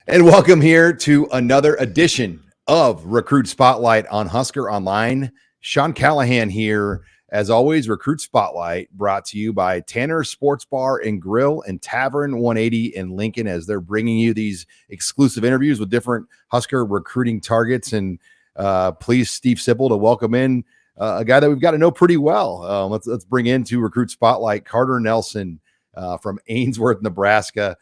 And welcome here to another edition of Recruit Spotlight on Husker Online. Sean Callahan here. As always, Recruit Spotlight brought to you by Tanner Sports Bar and Grill and Tavern 180 in Lincoln, as they're bringing you these exclusive interviews with different Husker recruiting targets. And please, Steve Sipple, to welcome in a guy that we've got to know pretty well. Let's bring into Recruit Spotlight Carter Nelson from Ainsworth, Nebraska.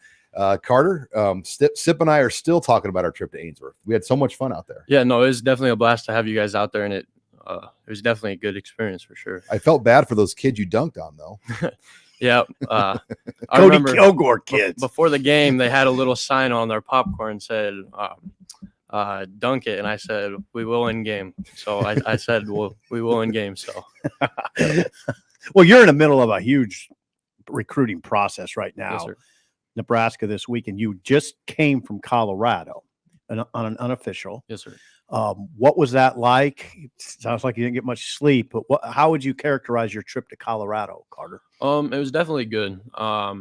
Carter, Sip and I are still talking about our trip to Ainsworth. We had so much fun out there. Yeah, no, it was definitely a blast to have you guys out there, and it was definitely a good experience for sure. I felt bad for those kids you dunked on, though. Yeah. I remember Kilgore kids. Before the game, they had a little sign on their popcorn said, dunk it. And I said, we will in game. So I said, well, we will in game. So, Well, you're in the middle of a huge recruiting process right now. yes, sir. Nebraska this week, and you just came from Colorado on an unofficial. Yes, sir. What was that like? It sounds like you didn't get much sleep, but how would you characterize your trip to Colorado, Carter? It was definitely good. I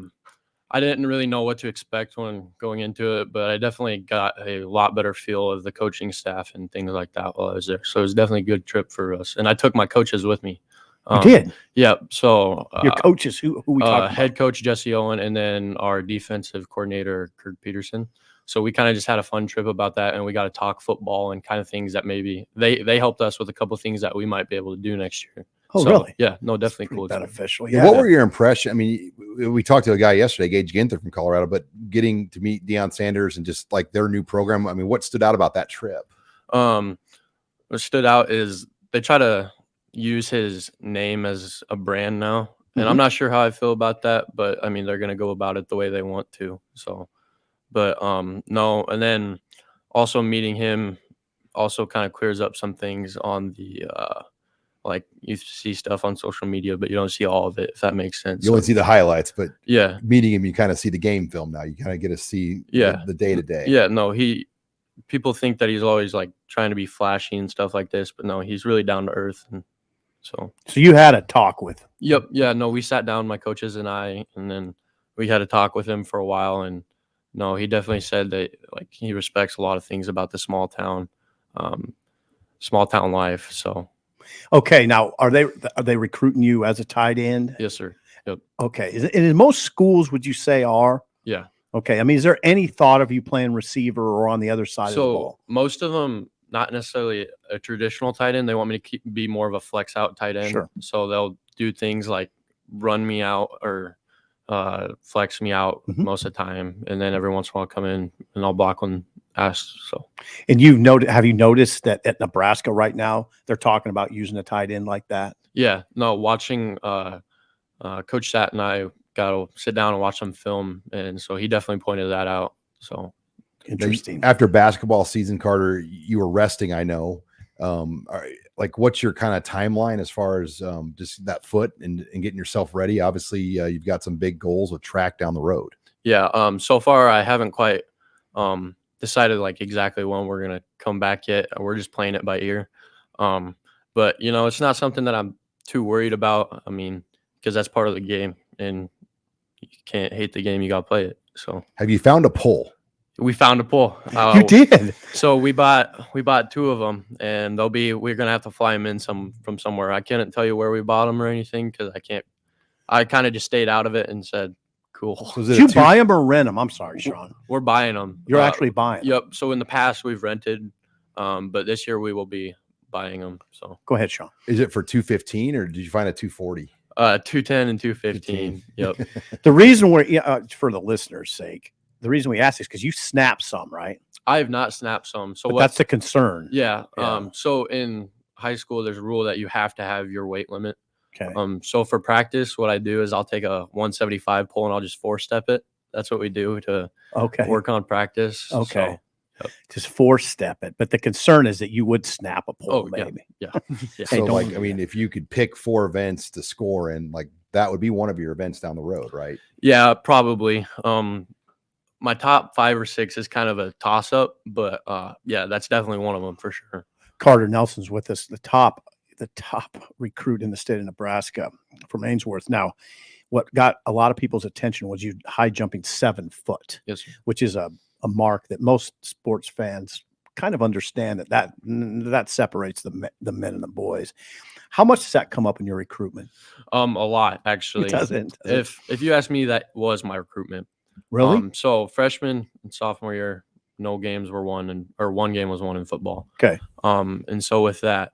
didn't really know what to expect when going into it, but I definitely got a lot better feel of the coaching staff and things like that while I was there. So it was definitely a good trip for us. And I took my coaches with me. You did? Yeah. So Your coaches, who we talking about? head coach Jesse Owen, and then our defensive coordinator Kirk Peterson. So we kind of just had a fun trip about that, and we got to talk football and kind of things that maybe they helped us with a couple of things that we might be able to do next year. Oh, so, really? Yeah. No, definitely cool. Beneficial. Yeah. What were your impressions? I mean, we talked to a guy yesterday, Gage Ginther from Colorado, but getting to meet Deion Sanders and just like their new program. I mean, what stood out about that trip? What stood out is they try to use his name as a brand now, and I'm not sure how I feel about that, but I mean they're gonna go about it the way they want to. So, but no, and then also meeting him also kind of clears up some things on the like you see stuff on social media, but you don't see all of it, if that makes sense. You only see the highlights, but Yeah, meeting him, you kind of see the game film now. You kind of get to see the day-to-day. Yeah, no, people think that he's always like trying to be flashy and stuff like this, but no, he's really down to earth. And so you had a talk with him? Yep. Yeah, no, we sat down, my coaches and I, and then we had a talk with him for a while. And no, he definitely said that like he respects a lot of things about the small town life. So Okay, now are they recruiting you as a tight end? yes, sir. Yep. Okay, in most schools, would you say are? Yeah. Okay, I mean, is there any thought of you playing receiver or on the other side of the ball? Most of them, not necessarily a traditional tight end. They want me to be more of a flex out tight end. Sure. So they'll do things like run me out or flex me out most of the time, and then every once in a while I'll come in and I'll block when asked. So, And have you noticed that at Nebraska right now they're talking about using a tight end like that? yeah, no, watching Coach Sat and I got to sit down and watch some film, and so he definitely pointed that out. So Interesting. After basketball season, Carter, you were resting, I know. What's your kind of timeline as far as just that foot and getting yourself ready? Obviously, you've got some big goals with track down the road. Yeah. So far, I haven't quite decided like exactly when we're gonna come back yet. We're just playing it by ear. But it's not something that I'm too worried about. I mean, because that's part of the game, and you can't hate the game. You got to play it. So, have you found a pole? We found a pole. You did. So we bought two of them, and we're gonna have to fly them in from somewhere. I can't tell you where we bought them or anything because I can't. I kind of just stayed out of it and said, "Cool." Did you buy them or rent them? I'm sorry, Sean. We're buying them. You're actually buying them. Yep. So in the past we've rented, but this year we will be buying them. So go ahead, Sean. Is it for 215 or did you find a 240? 210 and 215. Yep. The reason for the listeners' sake. The reason we ask is because you snapped some, right? I have not snapped some. So that's the concern. Yeah. So in high school, there's a rule that you have to have your weight limit. Okay. So for practice, what I do is I'll take a 175 pull and I'll just 4-step it. That's what we do to work on practice. Okay. So, just 4-step it. But the concern is that you would snap a pull, maybe. Yeah. So if you could pick 4 events to score in, like that would be one of your events down the road, right? Yeah, probably. My top 5 or 6 is kind of a toss up, but that's definitely one of them for sure. Carter Nelson's with us, the top recruit in the state of Nebraska from Ainsworth. Now, what got a lot of people's attention was you high jumping 7 foot, yes, sir. which is a a mark that most sports fans kind of understand that separates the men and the boys. How much does that come up in your recruitment? A lot, actually. It doesn't. If you ask me, that was my recruitment. Really? So freshman and sophomore year, no games were won, or one game was won in football. Okay. And so with that,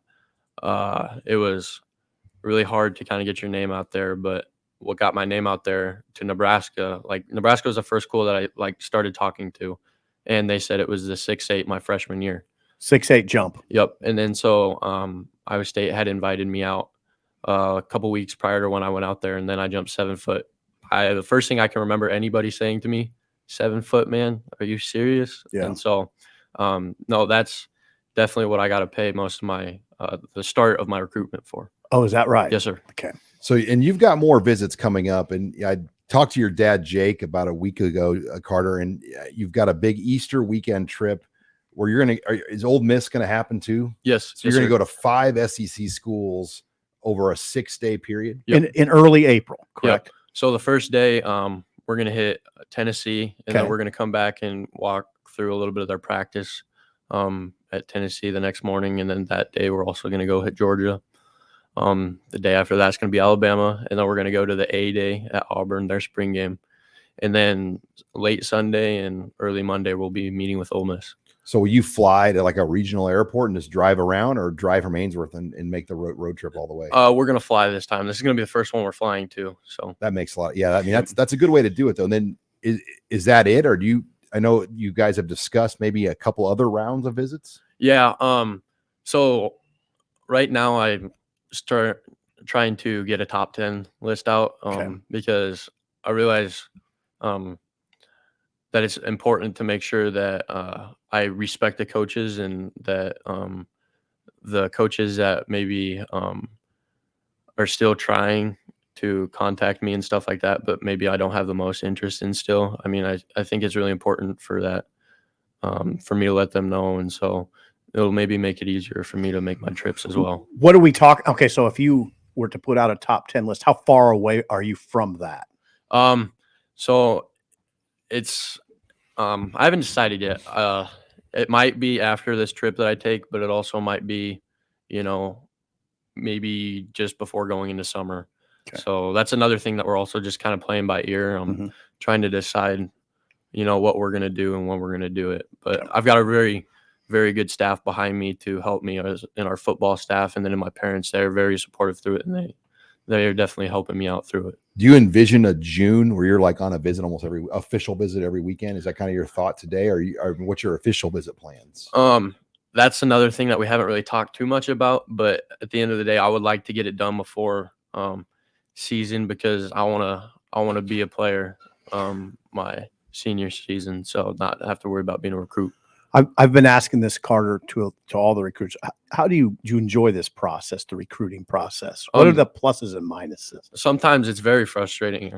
it was really hard to kind of get your name out there. But what got my name out there to Nebraska, like Nebraska was the first school that I started talking to, and they said it was the 6'8" my freshman year. 6'8" jump. Yep. And then so Iowa State had invited me out a couple weeks prior to when I went out there, and then I jumped 7 foot. The first thing I can remember anybody saying to me, 7 foot, man, are you serious? Yeah. And so, no, that's definitely what I got to pay most of my the start of my recruitment for. Oh, is that right? Yes, sir. Okay. So, and you've got more visits coming up, and I talked to your dad, Jake, about a week ago, Carter, and you've got a big Easter weekend trip where is Ole Miss going to happen too? Yes. So you're going to go to 5 SEC schools over a 6-day period? Yep. In early April, correct? Yep. So the first day, we're going to hit Tennessee, and then Okay. we're going to come back and walk through a little bit of their practice at Tennessee the next morning. And then that day, we're also going to go hit Georgia. The day after that's going to be Alabama, and then we're going to go to the A-Day at Auburn, their spring game. And then late Sunday and early Monday, we'll be meeting with Ole Miss. So will you fly to like a regional airport and just drive around, or drive from Ainsworth and make the road trip all the way? We're going to fly this time. This is going to be the first one we're flying to. So that makes a lot. Yeah. I mean, that's a good way to do it though. And then is that it? Or I know you guys have discussed maybe a couple other rounds of visits. Yeah. So right now I start trying to get a top 10 list out because I realize that it's important to make sure that I respect the coaches, and that the coaches that maybe are still trying to contact me and stuff like that, but maybe I don't have the most interest in still. I mean, I think it's really important for that, for me to let them know. And so it'll maybe make it easier for me to make my trips as well. What are we talking? Okay, so if you were to put out a top 10 list, how far away are you from that? So it's I haven't decided yet. It might be after this trip that I take, but it also might be, maybe just before going into summer. Okay. So that's another thing that we're also just kind of playing by ear. Trying to decide, what we're going to do and when we're going to do it. But I've got a very, very good staff behind me to help me in our football staff. And then in my parents, they're very supportive through it. And they are definitely helping me out through it. Do you envision a June where you're like on a visit, almost every official visit every weekend? Is that kind of your thought today, or what's your official visit plans? That's another thing that we haven't really talked too much about, but at the end of the day, I would like to get it done before season, because I want to be a player my senior season, so not have to worry about being a recruit. I've been asking this, Carter, to all the recruits. How do you enjoy this process, the recruiting process? What are the pluses and minuses? Sometimes it's very frustrating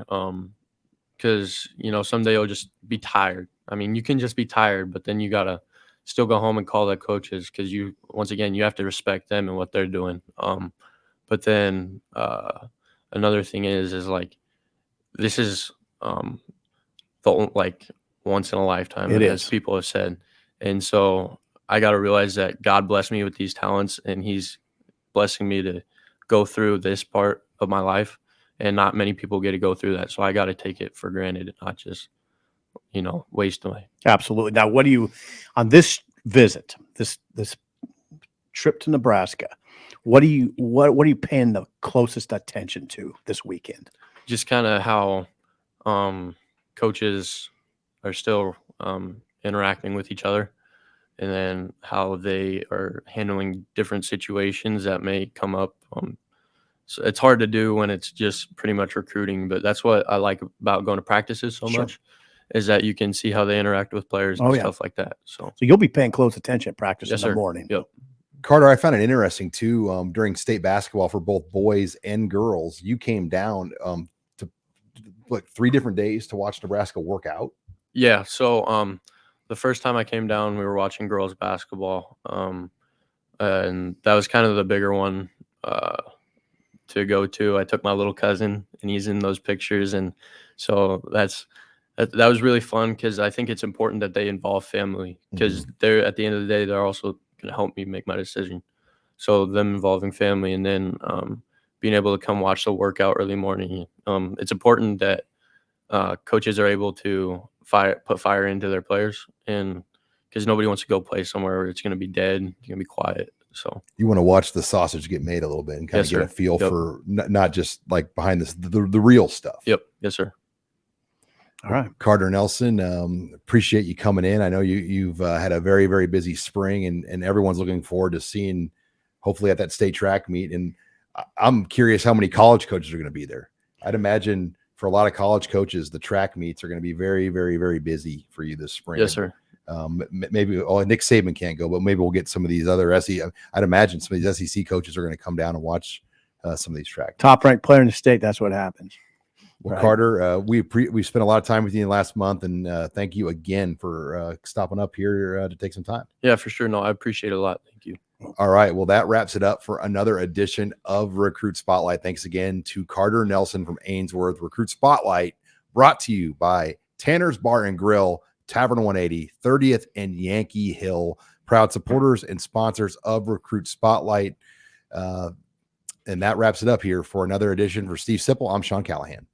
because, someday you'll just be tired. I mean, you can just be tired, but then you got to still go home and call the coaches, because you have to respect them and what they're doing. But then another thing is like, this is like once in a lifetime, as people have said. And so I got to realize that God blessed me with these talents, and he's blessing me to go through this part of my life, and not many people get to go through that. So I got to take it for granted and not just, waste away. Absolutely. Now, what do you, on this visit, this trip to Nebraska, what are you paying the closest attention to this weekend? Just kind of how coaches are still interacting with each other, and then how they are handling different situations that may come up. So it's hard to do when it's just pretty much recruiting, but that's what I like about going to practices so much, is that you can see how they interact with players and stuff like that. So you'll be paying close attention at practice in the sir. morning. Yep. Carter, I found it interesting too. During state basketball for both boys and girls, you came down to like 3 different days to watch Nebraska work out. Yeah. So the first time I came down, we were watching girls basketball, and that was kind of the bigger one to go to. I took my little cousin, and he's in those pictures, and so that's That was really fun because I think it's important that they involve family because they're at the end of the day, they're also going to help me make my decision. So them involving family and then being able to come watch the workout early morning. It's important that coaches are able to put fire into their players, and because nobody wants to go play somewhere where it's going to be dead, you're going to be quiet. So you want to watch the sausage get made a little bit and kind Yes, of get a sir. feel Yep. for not just like behind the real stuff. Yep. Yes, sir. All right. Carter Nelson, appreciate you coming in. I know you've had a very, very busy spring, and everyone's looking forward to seeing, hopefully, at that state track meet. And I'm curious how many college coaches are going to be there. I'd imagine for a lot of college coaches, the track meets are going to be very, very, very busy for you this spring. Yes, sir. Maybe Nick Saban can't go, but maybe we'll get some of these other SEC. I'd imagine some of these SEC coaches are going to come down and watch some of these tracks. Top ranked player in the state. That's what happens. Well, Right. Carter, we spent a lot of time with you in the last month, and thank you again for stopping up here to take some time. Yeah, for sure. No, I appreciate it a lot. Thank you. All right. Well, that wraps it up for another edition of Recruit Spotlight. Thanks again to Carter Nelson from Ainsworth. Recruit Spotlight brought to you by Tanner's Bar and Grill, Tavern 180, 30th and Yankee Hill, proud supporters and sponsors of Recruit Spotlight. And that wraps it up here for another edition. For Steve Sipple, I'm Sean Callahan.